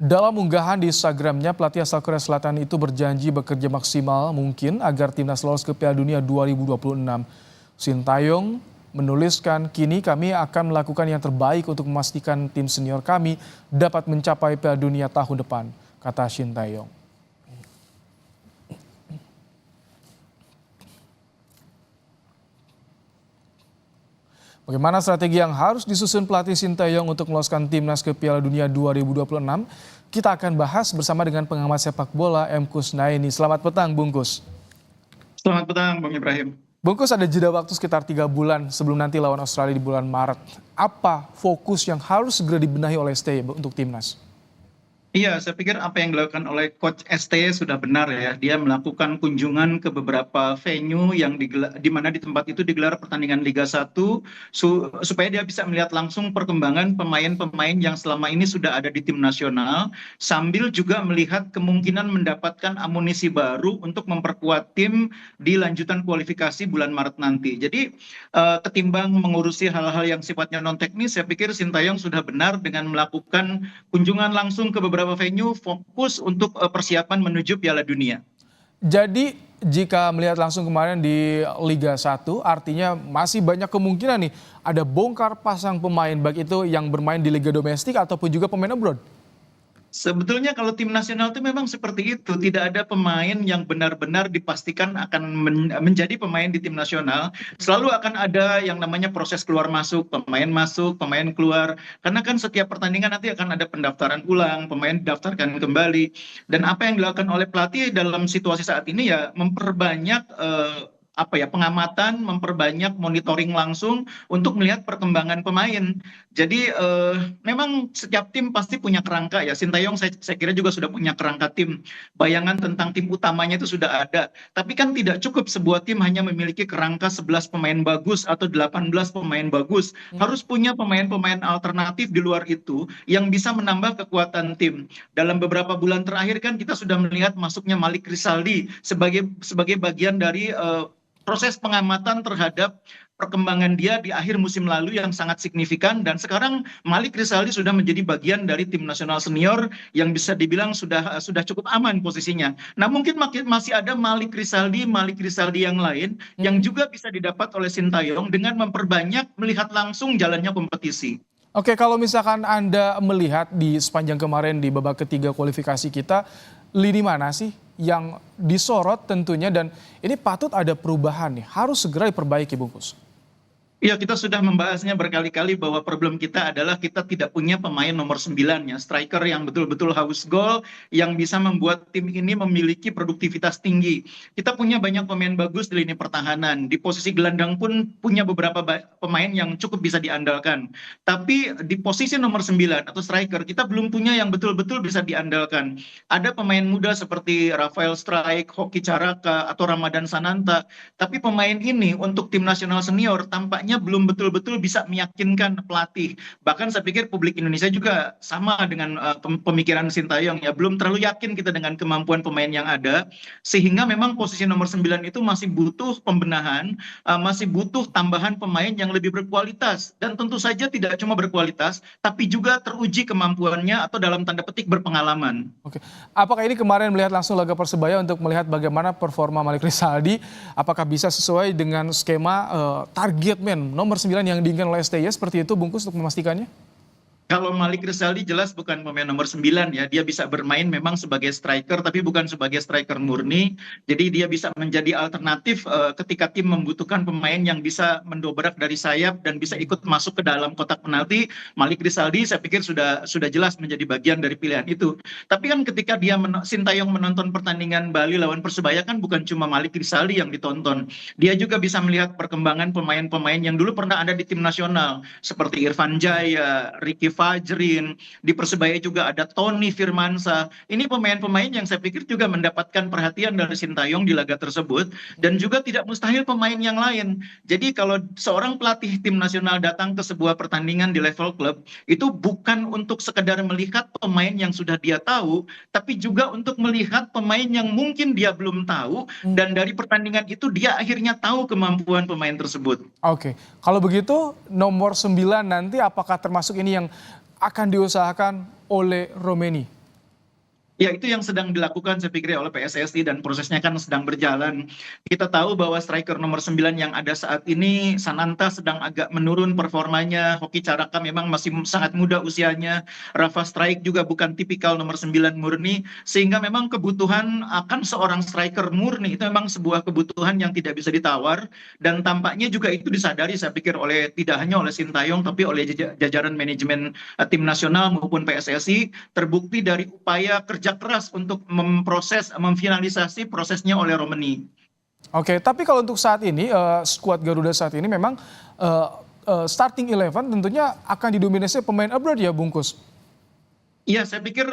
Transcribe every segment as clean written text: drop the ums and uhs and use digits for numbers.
Dalam unggahan di Instagramnya, pelatih asal Korea Selatan itu berjanji bekerja maksimal mungkin agar timnas lolos ke Piala Dunia 2026. Sintayong menuliskan, kini kami akan melakukan yang terbaik untuk memastikan tim senior kami dapat mencapai Piala Dunia tahun depan, kata Sintayong. Bagaimana strategi yang harus disusun pelatih Sintayong untuk meloloskan timnas ke Piala Dunia 2026? Kita akan bahas bersama dengan pengamat sepak bola M. Kusnaini. Selamat petang, Bungkus. Selamat petang, Bang Ibrahim. Bungkus, ada jeda waktu sekitar 3 bulan sebelum nanti lawan Australia di bulan Maret. Apa fokus yang harus segera dibenahi oleh STY untuk timnas? Iya, saya pikir apa yang dilakukan oleh Coach STY sudah benar ya. Dia melakukan kunjungan ke beberapa venue yang di mana di tempat itu digelar pertandingan Liga 1 supaya dia bisa melihat langsung perkembangan pemain-pemain yang selama ini sudah ada di tim nasional, sambil juga melihat kemungkinan mendapatkan amunisi baru untuk memperkuat tim di lanjutan kualifikasi bulan Maret nanti. Jadi ketimbang mengurusi hal-hal yang sifatnya non teknis, saya pikir Sintayong sudah benar dengan melakukan kunjungan langsung ke beberapa venue fokus untuk persiapan menuju Piala Dunia. Jadi jika melihat langsung kemarin di Liga 1, artinya masih banyak kemungkinan nih ada bongkar pasang pemain, baik itu yang bermain di Liga Domestik ataupun juga pemain abroad. Sebetulnya kalau tim nasional itu memang seperti itu, tidak ada pemain yang benar-benar dipastikan akan menjadi pemain di tim nasional. Selalu akan ada yang namanya proses keluar masuk, pemain keluar. Karena kan setiap pertandingan nanti akan ada pendaftaran ulang, pemain didaftarkan kembali. Dan apa yang dilakukan oleh pelatih dalam situasi saat ini ya memperbanyak pengamatan, memperbanyak monitoring langsung untuk melihat perkembangan pemain. Jadi memang setiap tim pasti punya kerangka ya. Sintayong saya kira juga sudah punya kerangka tim. Bayangan tentang tim utamanya itu sudah ada. Tapi kan tidak cukup sebuah tim hanya memiliki kerangka 11 pemain bagus atau 18 pemain bagus. Harus punya pemain-pemain alternatif di luar itu yang bisa menambah kekuatan tim. Dalam beberapa bulan terakhir kan kita sudah melihat masuknya Malik Rizaldi sebagai bagian dari proses pengamatan terhadap perkembangan dia di akhir musim lalu yang sangat signifikan, dan sekarang Malik Rizaldi sudah menjadi bagian dari tim nasional senior yang bisa dibilang sudah cukup aman posisinya. Nah, mungkin masih ada Malik Rizaldi yang lain yang juga bisa didapat oleh Sintayong dengan memperbanyak melihat langsung jalannya kompetisi. Oke, kalau misalkan Anda melihat di sepanjang kemarin di babak ketiga kualifikasi kita, lini mana sih yang disorot tentunya, dan ini patut ada perubahan nih, harus segera diperbaiki, Bungkus? Ya, kita sudah membahasnya berkali-kali bahwa problem kita adalah kita tidak punya pemain nomor 9 ya, striker yang betul-betul haus gol, yang bisa membuat tim ini memiliki produktivitas tinggi. Kita punya banyak pemain bagus di lini pertahanan, di posisi gelandang pun punya beberapa pemain yang cukup bisa diandalkan. Tapi di posisi nomor 9 atau striker, kita belum punya yang betul-betul bisa diandalkan. Ada pemain muda seperti Rafael Struijk, Hoki Caraka, atau Ramadan Sananta. Tapi pemain ini untuk tim nasional senior tampaknya belum betul-betul bisa meyakinkan pelatih. Bahkan saya pikir publik Indonesia juga sama dengan pemikiran Sintayong ya, belum terlalu yakin kita dengan kemampuan pemain yang ada, sehingga memang posisi nomor 9 itu masih butuh pembenahan, masih butuh tambahan pemain yang lebih berkualitas, dan tentu saja tidak cuma berkualitas tapi juga teruji kemampuannya atau dalam tanda petik berpengalaman. Oke, apakah ini kemarin melihat langsung laga Persebaya untuk melihat bagaimana performa Malik Rizaldi, apakah bisa sesuai dengan skema target man nomor 9 yang diinginkan oleh STY seperti itu, Bungkus, untuk memastikannya? Kalau Malik Rizaldi jelas bukan pemain nomor 9 ya. Dia bisa bermain memang sebagai striker tapi bukan sebagai striker murni. Jadi dia bisa menjadi alternatif ketika tim membutuhkan pemain yang bisa mendobrak dari sayap dan bisa ikut masuk ke dalam kotak penalti. Malik Rizaldi saya pikir sudah jelas menjadi bagian dari pilihan itu. Tapi kan ketika Sintayong menonton pertandingan Bali lawan Persebaya, kan bukan cuma Malik Rizaldi yang ditonton. Dia juga bisa melihat perkembangan pemain-pemain yang dulu pernah ada di tim nasional seperti Irfan Jaya, Ricky Fajrin, di Persebaya juga ada Tony Firmansyah. Ini pemain-pemain yang saya pikir juga mendapatkan perhatian dari Sintayong di laga tersebut, dan juga tidak mustahil pemain yang lain. Jadi kalau seorang pelatih tim nasional datang ke sebuah pertandingan di level klub, itu bukan untuk sekedar melihat pemain yang sudah dia tahu, tapi juga untuk melihat pemain yang mungkin dia belum tahu, dan dari pertandingan itu dia akhirnya tahu kemampuan pemain tersebut. Oke, kalau begitu nomor 9 nanti apakah termasuk ini yang akan diusahakan oleh Romeni? Ya, itu yang sedang dilakukan saya pikir oleh PSSI dan prosesnya kan sedang berjalan. Kita tahu bahwa striker nomor 9 yang ada saat ini, Sananta sedang agak menurun performanya, Hoki Caraka memang masih sangat muda usianya, Rafa Struijk juga bukan tipikal nomor 9 murni, sehingga memang kebutuhan akan seorang striker murni itu memang sebuah kebutuhan yang tidak bisa ditawar, dan tampaknya juga itu disadari saya pikir oleh tidak hanya oleh Sintayong tapi oleh jajaran manajemen tim nasional maupun PSSI, terbukti dari upaya kerja keras untuk memproses, memfinalisasi prosesnya oleh Romani. Oke, tapi kalau untuk saat ini, skuad Garuda saat ini memang eh, starting 11 tentunya akan didominasi pemain abroad ya, Bungkus? Iya, saya pikir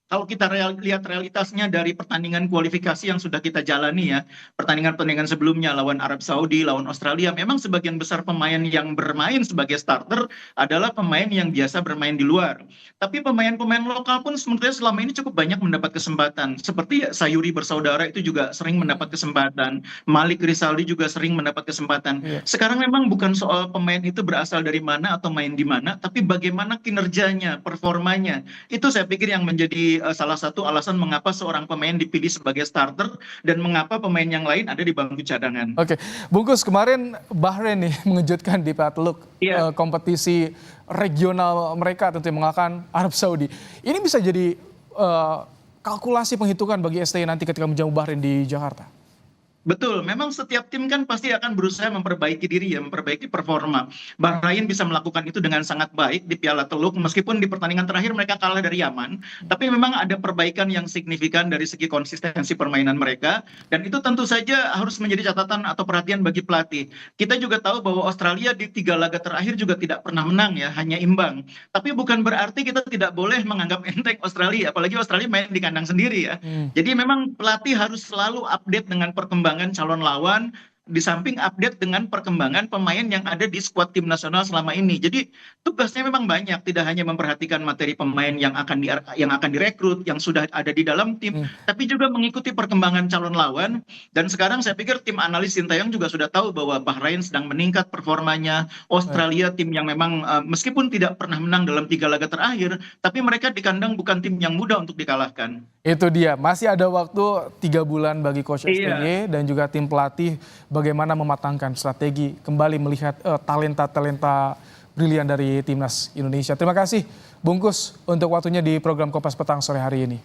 kalau kita lihat realitasnya dari pertandingan kualifikasi yang sudah kita jalani ya, pertandingan-pertandingan sebelumnya lawan Arab Saudi, lawan Australia, memang sebagian besar pemain yang bermain sebagai starter adalah pemain yang biasa bermain di luar. Tapi pemain-pemain lokal pun sebenarnya selama ini cukup banyak mendapat kesempatan. Seperti Sayuri bersaudara itu juga sering mendapat kesempatan. Malik Rizaldi juga sering mendapat kesempatan. Iya. Sekarang memang bukan soal pemain itu berasal dari mana atau main di mana, tapi bagaimana kinerjanya, performanya. Itu saya pikir yang menjadi salah satu alasan mengapa seorang pemain dipilih sebagai starter dan mengapa pemain yang lain ada di bangku cadangan. Oke, Bungkus, kemarin Bahrain nih mengejutkan di Patluk, Iya. kompetisi regional mereka tentunya mengalahkan Arab Saudi. Ini bisa jadi kalkulasi penghitungan bagi STI nanti ketika menjamu Bahrain di Jakarta. Betul, memang setiap tim kan pasti akan berusaha memperbaiki diri ya, memperbaiki performa. Bahrain bisa melakukan itu dengan sangat baik di Piala Teluk, meskipun di pertandingan terakhir mereka kalah dari Yaman, tapi memang ada perbaikan yang signifikan dari segi konsistensi permainan mereka, dan itu tentu saja harus menjadi catatan atau perhatian bagi pelatih. Kita juga tahu bahwa Australia di 3 laga terakhir juga tidak pernah menang ya, hanya imbang. Tapi bukan berarti kita tidak boleh menganggap enteng Australia, apalagi Australia main di kandang sendiri ya. Jadi memang pelatih harus selalu update dengan perkembangan calon lawan, di samping update dengan perkembangan pemain yang ada di skuad tim nasional selama ini. Jadi tugasnya memang banyak, tidak hanya memperhatikan materi pemain yang akan direkrut, yang sudah ada di dalam tim, tapi juga mengikuti perkembangan calon lawan. Dan sekarang saya pikir tim analis Sintayong juga sudah tahu bahwa Bahrain sedang meningkat performanya, Baik. Australia tim yang memang meskipun tidak pernah menang dalam 3 laga terakhir, tapi mereka di kandang bukan tim yang mudah untuk dikalahkan. Itu dia, masih ada waktu 3 bulan bagi Coach Iya. STY dan juga tim pelatih bagaimana mematangkan strategi kembali melihat talenta-talenta brilian dari timnas Indonesia. Terima kasih Bungkus untuk waktunya di program Kompas Petang sore hari ini.